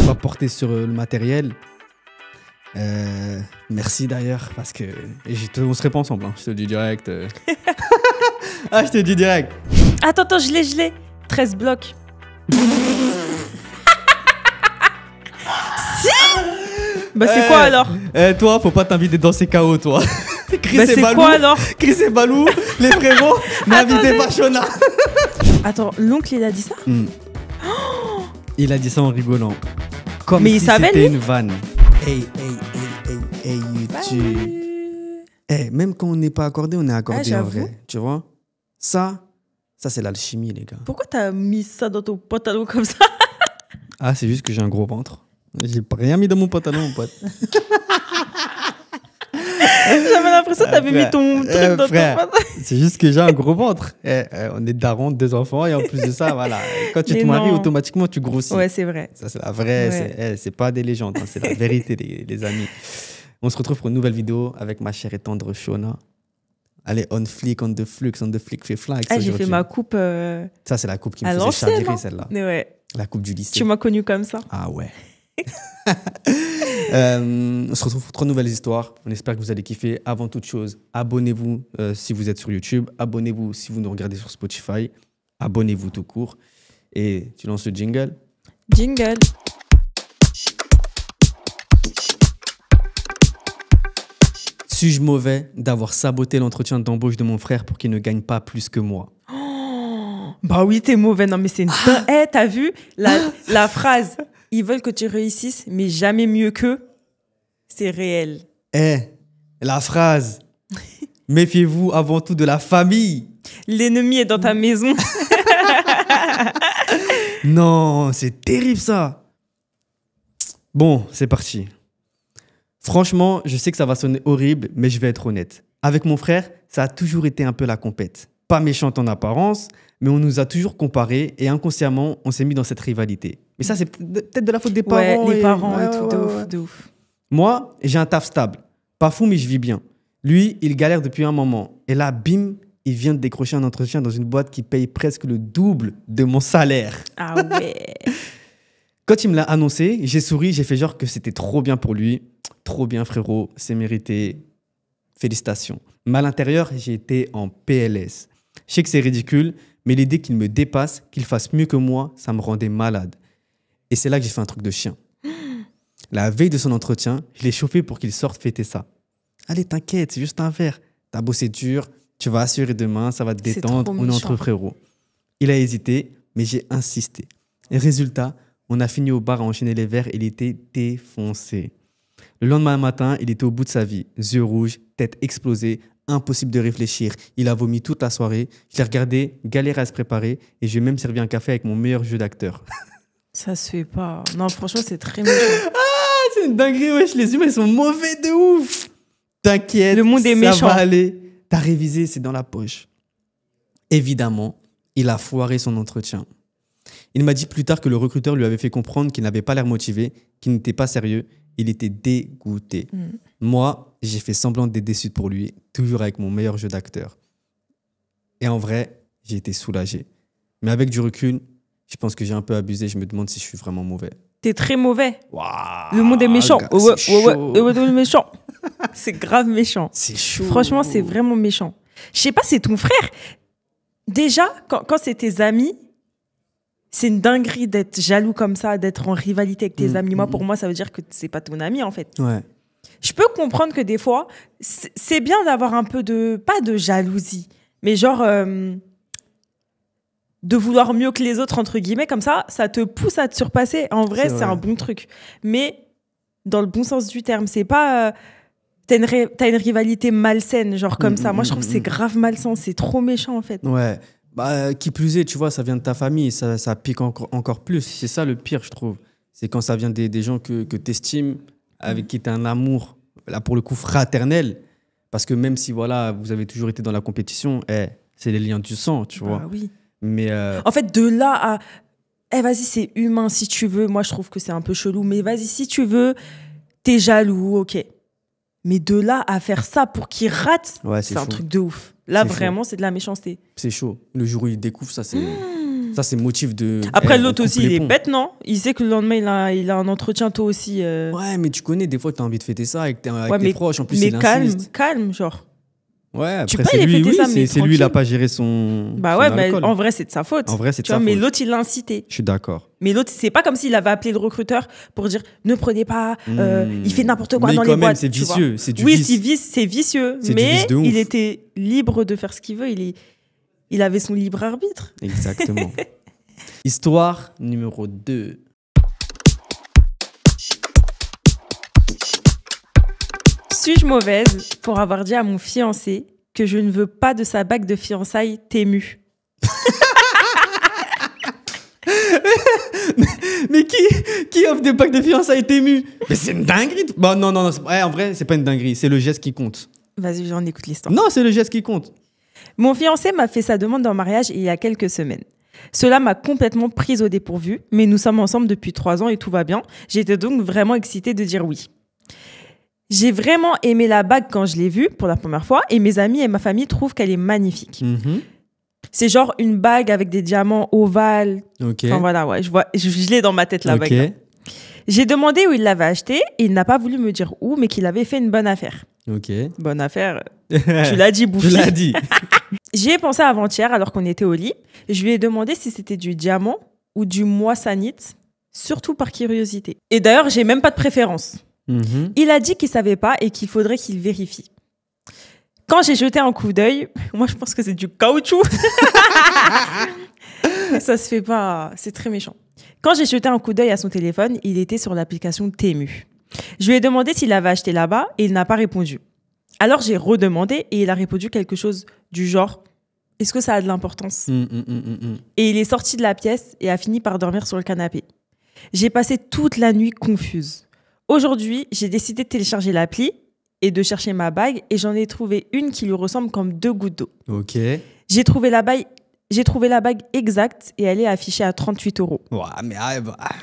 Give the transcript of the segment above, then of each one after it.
pas porter sur le matériel. Merci d'ailleurs, parce que on serait pas ensemble, hein. Je te le dis direct. Ah, je te le dis direct. Attends, je l'ai. 13 blocs. Si. Bah c'est quoi alors? Toi, faut pas t'inviter dans ces chaos, toi. Chris Bah c'est Balou, quoi alors? Chris et Balou, les frérots, n'invitez pas Shona. Attends, l'oncle il a dit ça? Il a dit ça en rigolant. Comme Mais il si savait, c'était lui? une vanne. Hey, YouTube. Hey, même quand on n'est pas accordé, on est accordé en vrai. Tu vois? Ça c'est l'alchimie, les gars. Pourquoi t'as mis ça dans ton pantalon comme ça? Ah, c'est juste que j'ai un gros ventre. J'ai rien mis dans mon pantalon, mon pote. J'avais l'impression que t'avais mis ton truc dans frère, ton pantalon. C'est juste que j'ai un gros ventre. On est daron, 2 enfants, et en plus de ça, voilà. Quand tu te maries, automatiquement, tu grossis. Ouais, c'est vrai. Ça, c'est la vraie. Ouais. C'est pas des légendes, hein, c'est la vérité, les amis. On se retrouve pour une nouvelle vidéo avec ma chère et tendre Shona. Allez, on flick, on the flux, on the flick, fait flags. Ah, j'ai fait ma coupe. Ça, c'est la coupe qui me à faisait l'ancienne, chavirer, hein. celle-là. Ouais. La coupe du lycée. Tu m'as connu comme ça. Ah ouais. On se retrouve pour 3 nouvelles histoires. On espère que vous allez kiffer. Avant toute chose, abonnez-vous si vous êtes sur YouTube. Abonnez-vous si vous nous regardez sur Spotify. Abonnez-vous tout court. Et tu lances le jingle. Jingle. Suis-je mauvais d'avoir saboté l'entretien d'embauche de mon frère pour qu'il ne gagne pas plus que moi? Bah oui, t'es mauvais. Non, mais c'est une... t'as vu la phrase « Ils veulent que tu réussisses, mais jamais mieux qu'eux », c'est réel. La phrase « Méfiez-vous avant tout de la famille ». L'ennemi est dans ta maison. Non, c'est terrible ça. Bon, c'est parti. Franchement, je sais que ça va sonner horrible, mais je vais être honnête. Avec mon frère, ça a toujours été un peu la compète. Pas méchante en apparence, mais on nous a toujours comparés et inconsciemment, on s'est mis dans cette rivalité. Mais ça, c'est peut-être de la faute des parents. Ouais, les parents et tout, de ouf. Moi, j'ai un taf stable. Pas fou, mais je vis bien. Lui, il galère depuis un moment. Et là, bim, il vient de décrocher un entretien dans une boîte qui paye presque le double de mon salaire. Ah ouais. Quand il me l'a annoncé, j'ai souri, j'ai fait genre que c'était trop bien pour lui. Trop bien, frérot, c'est mérité. Félicitations. Mais à l'intérieur, j'ai été en PLS. Je sais que c'est ridicule, mais l'idée qu'il me dépasse, qu'il fasse mieux que moi, ça me rendait malade. Et c'est là que j'ai fait un truc de chien. La veille de son entretien, je l'ai chauffé pour qu'il sorte fêter ça. Allez, t'inquiète, c'est juste un verre. T'as bossé dur, tu vas assurer demain, ça va te détendre, on est entre frérots. Il a hésité, mais j'ai insisté. Et résultat, on a fini au bar à enchaîner les verres et il était défoncé. Le lendemain matin, il était au bout de sa vie. Yeux rouges, tête explosée, impossible de réfléchir. Il a vomi toute la soirée. Je l'ai regardé, galérer à se préparer et je lui ai même servi un café avec mon meilleur jeu d'acteur. Ça se fait pas. Non, franchement, c'est très méchant. Ah, c'est une dinguerie, wesh. Les humains, ils sont mauvais de ouf. T'inquiète, le monde est méchant. Ça va aller. T'as révisé, c'est dans la poche. Évidemment, il a foiré son entretien. Il m'a dit plus tard que le recruteur lui avait fait comprendre qu'il n'avait pas l'air motivé, qu'il n'était pas sérieux. Il était dégoûté. Moi, j'ai fait semblant d'être déçu pour lui, toujours avec mon meilleur jeu d'acteur. Et en vrai, j'ai été soulagé. Mais avec du recul, je pense que j'ai un peu abusé. Je me demande si je suis vraiment mauvais. T'es très mauvais. Waouh, le monde est méchant. Gars, le monde est méchant. C'est grave méchant. C'est chaud. Franchement, c'est vraiment méchant. Je sais pas, c'est ton frère. Déjà, quand c'est tes amis, c'est une dinguerie d'être jaloux comme ça, d'être en rivalité avec tes amis. Moi, pour moi, ça veut dire que c'est pas ton ami, en fait. Ouais. Je peux comprendre que des fois, c'est bien d'avoir un peu de... Pas de jalousie, mais genre... de vouloir mieux que les autres, entre guillemets, comme ça te pousse à te surpasser. En vrai, c'est un bon truc. Mais dans le bon sens du terme, c'est pas... t'as une rivalité malsaine, genre comme ça. Moi, je trouve que c'est grave malsain. C'est trop méchant, en fait. Ouais. Bah, qui plus est, tu vois, ça vient de ta famille, ça pique encore plus. C'est ça le pire, je trouve. C'est quand ça vient des gens que tu estimes, avec qui tu as un amour, là pour le coup fraternel. Parce que même si voilà, vous avez toujours été dans la compétition, c'est les liens du sang, tu vois. Oui. Mais en fait, de là à... vas-y, c'est humain si tu veux. Moi, je trouve que c'est un peu chelou. Mais vas-y, si tu veux, t'es jaloux, ok. Mais de là à faire ça pour qu'il rate, c'est un truc de ouf. Là, vraiment, c'est de la méchanceté. C'est chaud. Le jour où il découvre ça, c'est Ça, c'est motif de... Après, l'autre aussi, il est bête, non? Il sait que le lendemain, il a un entretien, toi aussi. Ouais, mais tu connais, des fois, tu as envie de fêter ça avec tes proches. En plus, mais il insiste. calme, genre. Ouais, après, tu peux aller fêter ça, mais c'est lui, il n'a pas géré son. Bah ouais, mais en vrai, c'est de sa faute. En vrai, c'est de sa faute. Mais l'autre, il l'a incité. Je suis d'accord. Mais l'autre, c'est pas comme s'il avait appelé le recruteur pour dire ne prenez pas, il fait n'importe quoi dans les boîtes. Mais quand même, c'est vicieux. C'est du oui, vice. c'est vicieux. Mais il était libre de faire ce qu'il veut. Il avait son libre arbitre. Exactement. Histoire numéro 2. Suis-je mauvaise pour avoir dit à mon fiancé que je ne veux pas de sa bague de fiançailles Temu? Mais qui offre des bagues de fiançailles Temu? Mais c'est une dinguerie. Bon, non. En vrai, c'est pas une dinguerie. C'est le geste qui compte. Vas-y, j'en écoute l'histoire. Non, c'est le geste qui compte. Mon fiancé m'a fait sa demande en mariage il y a quelques semaines. Cela m'a complètement prise au dépourvu, mais nous sommes ensemble depuis 3 ans et tout va bien. J'étais donc vraiment excitée de dire oui. J'ai vraiment aimé la bague quand je l'ai vue pour la première fois et mes amis et ma famille trouvent qu'elle est magnifique. Mm-hmm. C'est genre une bague avec des diamants ovales. Okay. Enfin voilà, ouais, je l'ai dans ma tête la bague. Là. J'ai demandé où il l'avait acheté et il n'a pas voulu me dire où, mais qu'il avait fait une bonne affaire. Ok. Bonne affaire. Tu l'as dit, Bouffi. Je l'ai dit. J'y ai pensé avant-hier alors qu'on était au lit. Je lui ai demandé si c'était du diamant ou du moissanite, surtout par curiosité. Et d'ailleurs, j'ai même pas de préférence. Mm-hmm. Il a dit qu'il savait pas et qu'il faudrait qu'il vérifie. Quand j'ai jeté un coup d'œil, moi je pense que c'est du caoutchouc. Ça se fait pas, c'est très méchant. Quand j'ai jeté un coup d'œil à son téléphone, il était sur l'application Temu. Je lui ai demandé s'il avait acheté là-bas et il n'a pas répondu. Alors j'ai redemandé et il a répondu quelque chose du genre « Est-ce que ça a de l'importance ?» Et il est sorti de la pièce et a fini par dormir sur le canapé. J'ai passé toute la nuit confuse. Aujourd'hui, j'ai décidé de télécharger l'appli et de chercher ma bague et j'en ai trouvé une qui lui ressemble comme 2 gouttes d'eau. Ok. J'ai trouvé la bague exacte et elle est affichée à 38 €. Ouais, mais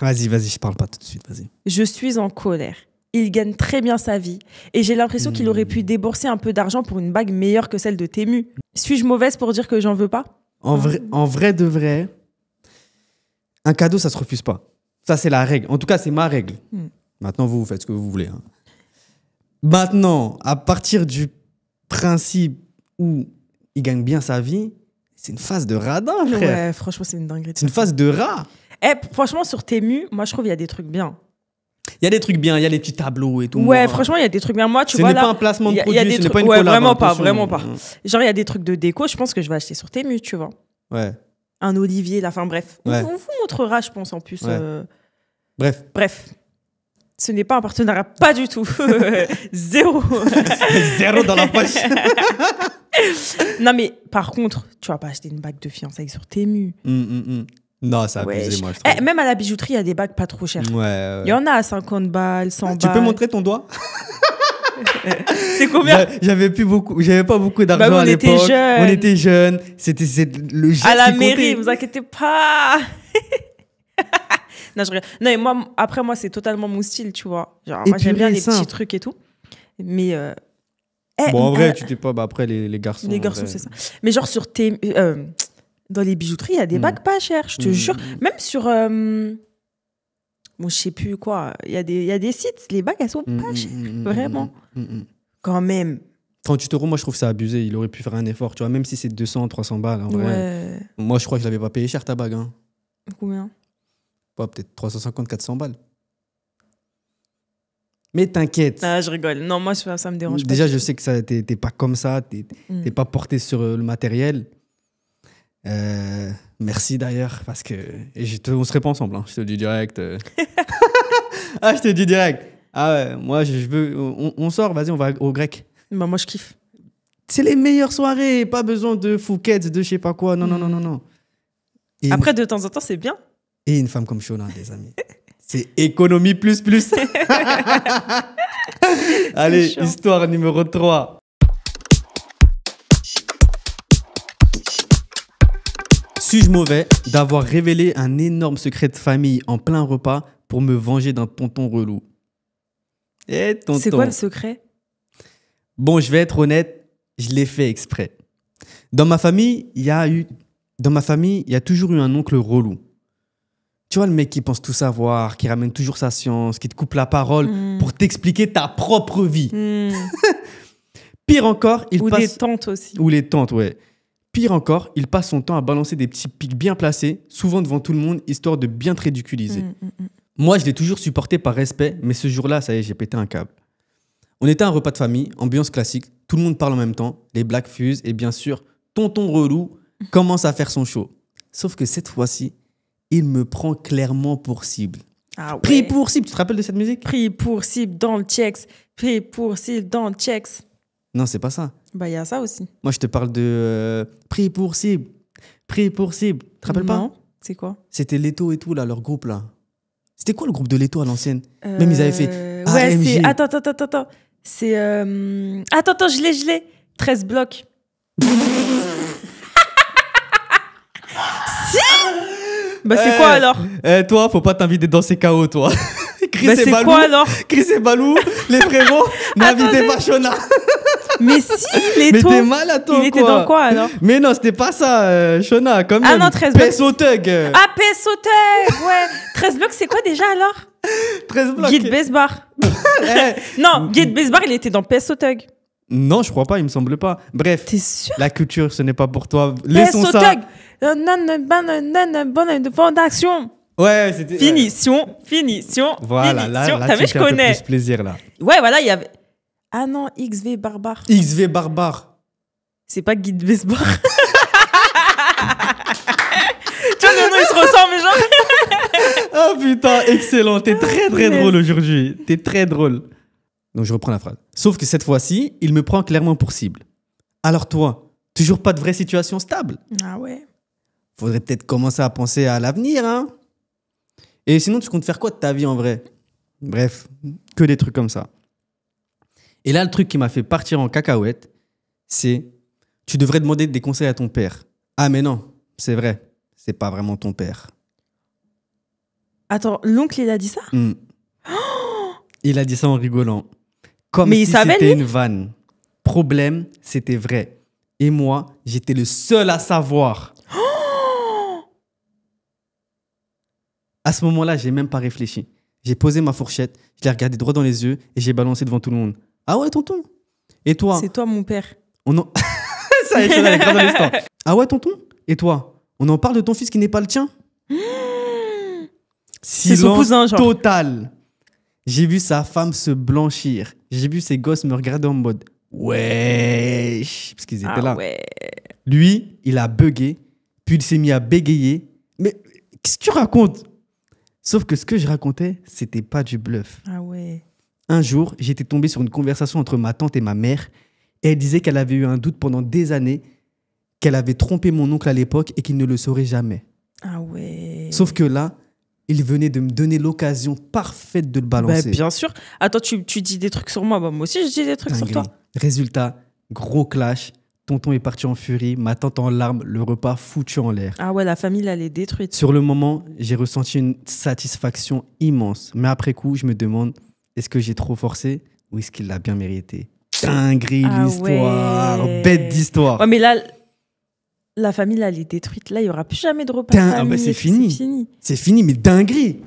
vas-y, je parle pas tout de suite, vas-y. Je suis en colère. Il gagne très bien sa vie et j'ai l'impression qu'il aurait pu débourser un peu d'argent pour une bague meilleure que celle de Temu. Suis-je mauvaise pour dire que j'en veux pas ? En vrai de vrai, un cadeau, ça se refuse pas. Ça, c'est la règle. En tout cas, c'est ma règle. Maintenant, vous faites ce que vous voulez. Hein. Maintenant, à partir du principe où il gagne bien sa vie, c'est une phase de radin, frère. Ouais, franchement, c'est une dinguerie. C'est une phase de rat. Franchement, sur Temu, moi, je trouve qu'il y a des trucs bien. Il y a des trucs bien, il y a les petits tableaux et tout. Ouais, franchement, il y a des trucs bien. Moi, tu vois, ce n'est pas un placement de produit, ce n'est pas une collab. Vraiment pas. Genre, il y a des trucs de déco, je pense que je vais acheter sur Temu, tu vois. Ouais. Un olivier, là, enfin bref. Ouais. On vous montrera, je pense, en plus. Ouais. Bref. Ce n'est pas un partenariat, pas du tout. Zéro. Zéro dans la poche. Non, mais par contre, tu vas pas acheter une bague de fiançailles sur Temu. Non, ça a abusé, moi, je trouve. Même à la bijouterie, il y a des bagues pas trop chères. Ouais. Il y en a à 50 balles, 100 balles. Tu peux montrer ton doigt? C'est combien? J'avais pas beaucoup d'argent à l'époque. On était jeunes. C'était le geste à la qui mairie, comptait. vous inquiétez pas. Non, je regarde. Non, et moi, c'est totalement mon style, tu vois. Genre, moi, j'aime bien les petits trucs et tout. Mais. Bon, en vrai, tu t'es pas. Bah, après, les garçons. Les garçons, c'est ça. Mais genre, sur tes. Dans les bijouteries, il y a des bagues pas chères, je te jure. Même sur. Bon, je sais plus quoi. Il y a des sites, les bagues, elles sont pas chères. Vraiment. Quand même. 38 €, moi, je trouve ça abusé. Il aurait pu faire un effort, tu vois. Même si c'est 200, 300 balles, en vrai. Ouais. Moi, je crois que je l'avais pas payé cher, ta bague. Hein. Combien? Peut-être 350, 400 balles. Mais t'inquiète. Ah, je rigole. Non, moi, ça me dérange pas. Déjà, je sais que t'es pas comme ça. T'es pas porté sur le matériel. Merci d'ailleurs, parce que on serait pas ensemble. Hein. Je te le dis direct. Ah, je te le dis direct. Ah ouais, moi, je veux. On sort, vas-y, on va au grec. Bah, moi, je kiffe. C'est les meilleures soirées. Pas besoin de Phuket, de je sais pas quoi. Non. Et après, de temps en temps, c'est bien. Et une femme comme Shona, des amis. C'est économie plus. Allez, histoire numéro 3. Suis-je mauvais d'avoir révélé un énorme secret de famille en plein repas pour me venger d'un tonton relou? Eh, tonton. C'est quoi le secret? Bon, je vais être honnête, je l'ai fait exprès. Dans ma famille, il y a eu dans ma famille, il y a toujours eu un oncle relou. Tu vois, le mec qui pense tout savoir, qui ramène toujours sa science, qui te coupe la parole pour t'expliquer ta propre vie. Pire encore, il passe... Ou des tantes aussi. Ou les tantes, ouais. Pire encore, il passe son temps à balancer des petits pics bien placés, souvent devant tout le monde, histoire de bien te ridiculiser. Moi, je l'ai toujours supporté par respect, mais ce jour-là, ça y est, j'ai pété un câble. On était à un repas de famille, ambiance classique, tout le monde parle en même temps, les blagues fusent, et bien sûr, tonton relou commence à faire son show. Sauf que cette fois-ci, il me prend clairement pour cible. Ah ouais. Pris pour cible, tu te rappelles de cette musique? Pris pour cible dans le checks. Pris pour cible dans le checks. Non, c'est pas ça. Bah, il y a ça aussi. Moi, je te parle de pris pour cible. Pris pour cible. Tu te rappelles pas? Non, c'est quoi? C'était Leto et tout, là, leur groupe, là. C'était quoi le groupe de Leto à l'ancienne? Même ils avaient fait Ouais, AMG. c'est... Attends. C'est... Attends, je l'ai. 13 blocs. Si. Bah, c'est quoi alors? Toi, faut pas t'inviter dans ces chaos, toi. Chris Bah, et c'est Balou, quoi alors? Chris et Balou, les frérots, n'invitez pas Shona. Mais si, Mais t'es malade, toi, il était dans quoi alors? Mais non, c'était pas ça, Shona, quand même. Ah non, 13 blocs. Pèse au thug. Ah, Pesoteg, ouais. 13 blocs, c'est quoi déjà alors? 13 blocs. Guide Besbar. Non, Guide Besbar, il était dans Pesoteg. Non, je crois pas, il me semble pas. Bref, T'es sûr? la culture, ce n'est pas pour toi. Laissons ça. Pesoteg. Bonne fondation. Ouais, c'était... Finition. Voilà, finition. là T'as vu, tu je fais un peu connais. plus plaisir, là. Ouais, voilà, il y avait... Ah non, XV Barbare. XV Barbare. C'est pas Guide Besbar. Tu vois, non, ils se ressemblent, genre. Oh putain, excellent. T'es très drôle aujourd'hui. T'es très drôle. Donc je reprends la phrase. Sauf que cette fois-ci, il me prend clairement pour cible. Alors toi, toujours pas de vraie situation stable? Ah ouais. Faudrait peut-être commencer à penser à l'avenir, hein? Et sinon, tu comptes faire quoi de ta vie en vrai? Bref, que des trucs comme ça. Et là, le truc qui m'a fait partir en cacahuète, c'est tu devrais demander des conseils à ton père. Ah mais non, c'est vrai, c'est pas vraiment ton père. Attends, l'oncle, il a dit ça? Il a dit ça en rigolant. Comme Mais il si savait, c'était lui? une vanne. Problème, c'était vrai. Et moi, j'étais le seul à savoir. À ce moment-là, j'ai même pas réfléchi. J'ai posé ma fourchette, je l'ai regardé droit dans les yeux et j'ai balancé devant tout le monde. Ah ouais, tonton? Et toi? C'est toi, mon père. On en... Ça y est, je suis allé grave dans l'instant. Ah ouais, tonton? Et toi? On en parle de ton fils qui n'est pas le tien? C'est son cousin, genre. Total. J'ai vu sa femme se blanchir. J'ai vu ses gosses me regarder en mode wesh, parce qu'ils étaient là. Ouais. Lui, il a bugué, puis il s'est mis à bégayer. Mais qu'est-ce que tu racontes? Sauf que ce que je racontais, c'était pas du bluff. Ah ouais. Un jour, j'étais tombé sur une conversation entre ma tante et ma mère. Et elle disait qu'elle avait eu un doute pendant des années, qu'elle avait trompé mon oncle à l'époque et qu'il ne le saurait jamais. Ah ouais. Sauf que là, il venait de me donner l'occasion parfaite de le balancer. Bah, bien sûr. Attends, tu dis des trucs sur moi. Bah, moi aussi, je dis des trucs sur toi. Résultat, gros clash. Tonton est parti en furie, ma tante en larmes, le repas foutu en l'air. Ah ouais, la famille, elle est détruite. Sur le moment, j'ai ressenti une satisfaction immense. Mais après coup, je me demande, est-ce que j'ai trop forcé ou est-ce qu'il l'a bien mérité? Dinguerie, l'histoire. Ouais. Bête d'histoire. Ouais, mais là, la famille, là, elle est détruite. Là, il n'y aura plus jamais de repas de famille. Ah bah c'est et fini. C'est fini. C'est fini, mais dinguerie.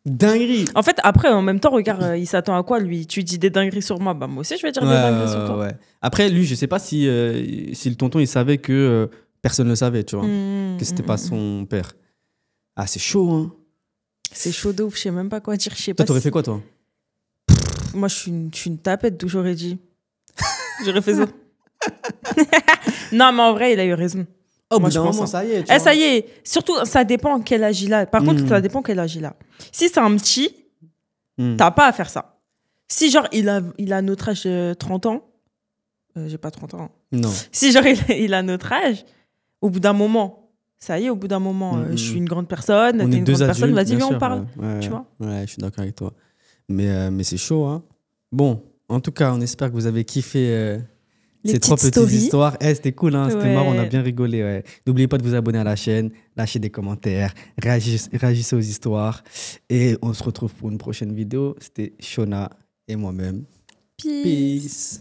Dinguerie. En fait, après, en même temps, regarde, il s'attend à quoi, lui? Tu dis des dingueries sur moi. Bah, moi aussi, je vais dire des dingueries sur toi. Ouais. Après, lui, je sais pas si le tonton, il savait que personne ne le savait, tu vois. Que c'était pas son père. Ah, c'est chaud, hein. C'est chaud de ouf, je sais même pas quoi dire. Je sais Toi, pas t'aurais si- fait quoi, toi? Moi, je suis une tapette d'où j'aurais dit. J'aurais fait ça. Non, mais en vrai, il a eu raison. Oh, Moi, bout je d'un pense, moment, hein. ça y est. Eh, ça y est. Surtout, ça dépend quel âge il a. Par contre, ça dépend quel âge il a. Si c'est un petit, t'as pas à faire ça. Si, genre, il a notre âge, 30 ans. J'ai pas 30 ans. Non. Si, genre, il a notre âge, au bout d'un moment, ça y est, au bout d'un moment, je suis une grande personne, On t'es est une deux grande personne, adultes, vas-y, bien viens, on sûr, parle. ouais. Tu vois? Ouais, je suis d'accord avec toi. Mais c'est chaud, hein. Bon, en tout cas, on espère que vous avez kiffé Les ces trois petites petites stories. histoires. C'était cool, hein. C'était Ouais. marrant, on a bien rigolé. Ouais. N'oubliez pas de vous abonner à la chaîne, lâcher des commentaires, réagissez aux histoires. Et on se retrouve pour une prochaine vidéo. C'était Shona et moi-même. Peace. Peace.